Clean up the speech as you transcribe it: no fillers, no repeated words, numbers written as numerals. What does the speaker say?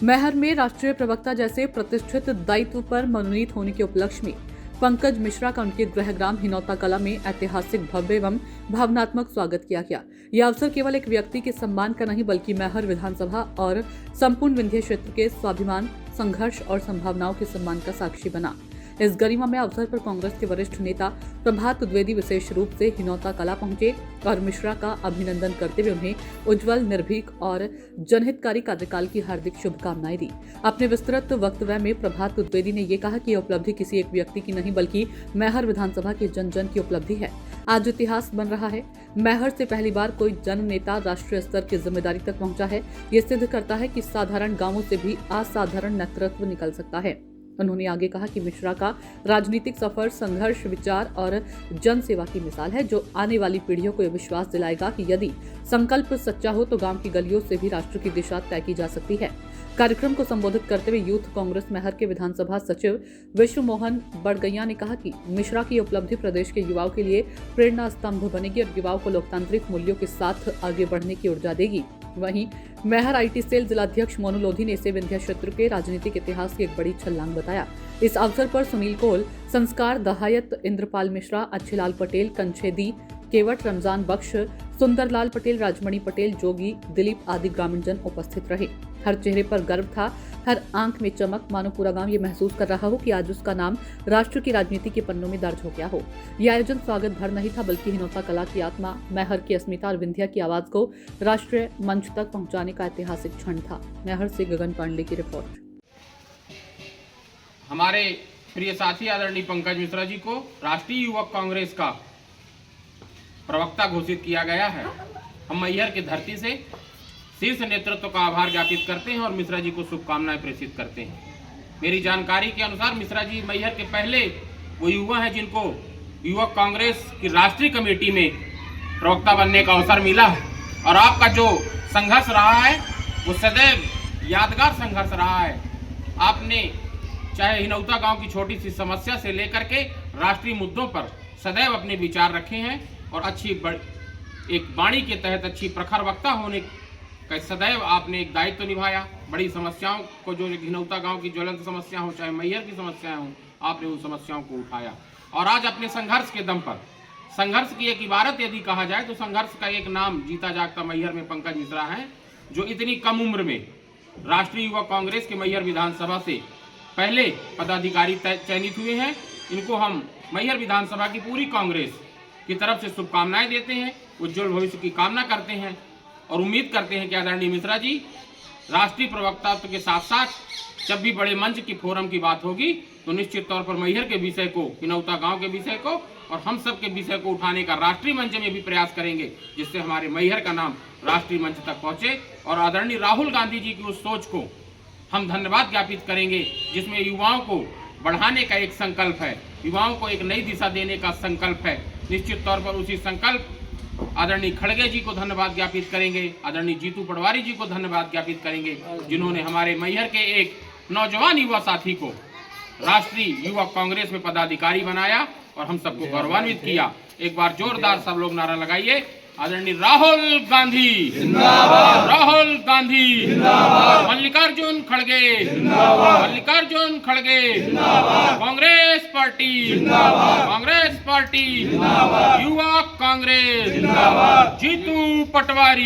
मैहर में राष्ट्रीय प्रवक्ता जैसे प्रतिष्ठित दायित्व पर मनोनीत होने के उपलक्ष्य में पंकज मिश्रा का उनके गृहग्राम हिनौता कला में ऐतिहासिक भव्य एवं भावनात्मक स्वागत किया गया। यह अवसर केवल एक व्यक्ति के सम्मान का नहीं बल्कि मैहर विधानसभा और संपूर्ण विंध्य क्षेत्र के स्वाभिमान, संघर्ष और संभावनाओं के सम्मान का साक्षी बना। इस गरिमामय अवसर पर कांग्रेस के वरिष्ठ नेता प्रभात द्विवेदी विशेष रूप से हिनौता कला पहुंचे और मिश्रा का अभिनंदन करते हुए उन्हें उज्जवल, निर्भीक और जनहितकारी कार्यकाल की हार्दिक शुभकामनाएं दी। अपने विस्तृत वक्तव्य में प्रभात द्विवेदी ने ये कहा कि यह उपलब्धि किसी एक व्यक्ति की नहीं बल्कि मैहर विधानसभा के जन जन की उपलब्धि है। आज इतिहास बन रहा है। मैहर से पहली बार कोई जन नेता राष्ट्रीय स्तर की जिम्मेदारी तक पहुंचा है। ये सिद्ध करता है कि साधारण गांवों से भी असाधारण नेतृत्व निकल सकता है। उन्होंने आगे कहा कि मिश्रा का राजनीतिक सफर संघर्ष, विचार और जन सेवा की मिसाल है, जो आने वाली पीढ़ियों को यह विश्वास दिलाएगा कि यदि संकल्प सच्चा हो तो गांव की गलियों से भी राष्ट्र की दिशा तय की जा सकती है। कार्यक्रम को संबोधित करते हुए यूथ कांग्रेस मैहर के विधानसभा सचिव विश्व मोहन बड़गैया ने कहा कि मिश्रा की उपलब्धि प्रदेश के युवाओं के लिए प्रेरणा स्तंभ बनेगी और युवाओं को लोकतांत्रिक मूल्यों के साथ आगे बढ़ने की ऊर्जा देगी। वहीं मैहर आईटी सेल जिलाध्यक्ष मोनू लोधी ने इसे विंध्य क्षेत्र के राजनीतिक इतिहास की एक बड़ी छलांग बताया। इस अवसर पर सुनील कोल, संस्कार दहायत इंद्रपाल मिश्रा, अच्छेलाल पटेल, कंछेदी केवट, रमजान बख्श, सुंदरलाल पटेल, राजमणि पटेल, जोगी, दिलीप आदि ग्रामीणजन उपस्थित रहे। हर चेहरे पर गर्व था, हर आंख में चमक, मानो पूरा गांव ये महसूस कर रहा हो कि आज उसका नाम राष्ट्र की राजनीति के पन्नों में दर्ज हो गया हो। यह आयोजन स्वागत भर नहीं था बल्कि हिनौता कला की आत्मा, मैहर की अस्मिता और विंध्या की आवाज को राष्ट्रीय मंच तक पहुंचाने का ऐतिहासिक क्षण था। मैहर से गगन पांडे की रिपोर्ट। हमारे प्रिय साथी आदरणीय पंकज मिश्रा जी को राष्ट्रीय युवक कांग्रेस का प्रवक्ता घोषित किया गया है। हम मैहर की धरती से शीर्ष नेतृत्व का आभार ज्ञापित करते हैं और मिश्रा जी को शुभकामनाएं प्रेषित करते हैं। मेरी जानकारी के अनुसार मिश्रा जी मैहर के पहले वो युवा हैं जिनको युवक कांग्रेस की राष्ट्रीय कमेटी में प्रवक्ता बनने का अवसर मिला है और आपका जो संघर्ष रहा है वो सदैव यादगार संघर्ष रहा है। आपने चाहे हिनौता गांव की छोटी सी समस्या से लेकर के राष्ट्रीय मुद्दों पर सदैव अपने विचार रखे हैं और एक वाणी के तहत अच्छी प्रखर वक्ता होने का सदैव आपने एक दायित्व निभाया। बड़ी समस्याओं को, जो हिनौता गांव की ज्वलंत समस्या हो चाहे मैहर की समस्याएं हो, आपने उन समस्याओं को उठाया और आज अपने संघर्ष के दम पर, संघर्ष की एक इबारत यदि कहा जाए तो संघर्ष का एक नाम जीता जागता मैहर में पंकज मिश्रा है, जो इतनी कम उम्र में राष्ट्रीय युवक कांग्रेस के मैहर विधानसभा से पहले पदाधिकारी चयनित हुए हैं। इनको हम मैहर विधानसभा की पूरी कांग्रेस की तरफ से शुभकामनाएं देते हैं, उज्जवल भविष्य की कामना करते हैं और उम्मीद करते हैं कि आदरणीय मिश्रा जी राष्ट्रीय प्रवक्ता के साथ साथ जब भी बड़े मंच की फोरम की बात होगी तो निश्चित तौर पर मैहर के विषय को, हिनौता गांव के विषय को और हम सब के विषय को उठाने का राष्ट्रीय मंच में भी प्रयास करेंगे, जिससे हमारे मैहर का नाम राष्ट्रीय मंच तक पहुंचे। और आदरणीय राहुल गांधी जी की उस सोच को हम धन्यवाद ज्ञापित करेंगे जिसमें युवाओं को बढ़ाने का एक संकल्प है, युवाओं को एक नई दिशा देने का संकल्प है। निश्चित तौर पर उसी संकल्प आदरणीय खड़गे जी को धन्यवाद ज्ञापित करेंगे, आदरणीय जीतू पटवारी जी को धन्यवाद ज्ञापित करेंगे, जिन्होंने हमारे मैहर के एक नौजवान युवा साथी को राष्ट्रीय युवक कांग्रेस में पदाधिकारी बनाया और हम सबको गौरवान्वित किया। एक बार जोरदार सब लोग नारा लगाइए, आदरणीय राहुल गांधी जिंदाबाद, राहुल गांधी जिंदाबाद, मल्लिकार्जुन खड़गे जिंदाबाद, मल्लिकार्जुन खड़गे जिंदाबाद, कांग्रेस पार्टी जिंदाबाद, कांग्रेस पार्टी जिंदाबाद, युवा कांग्रेस जिंदाबाद, जीतू पटवारी।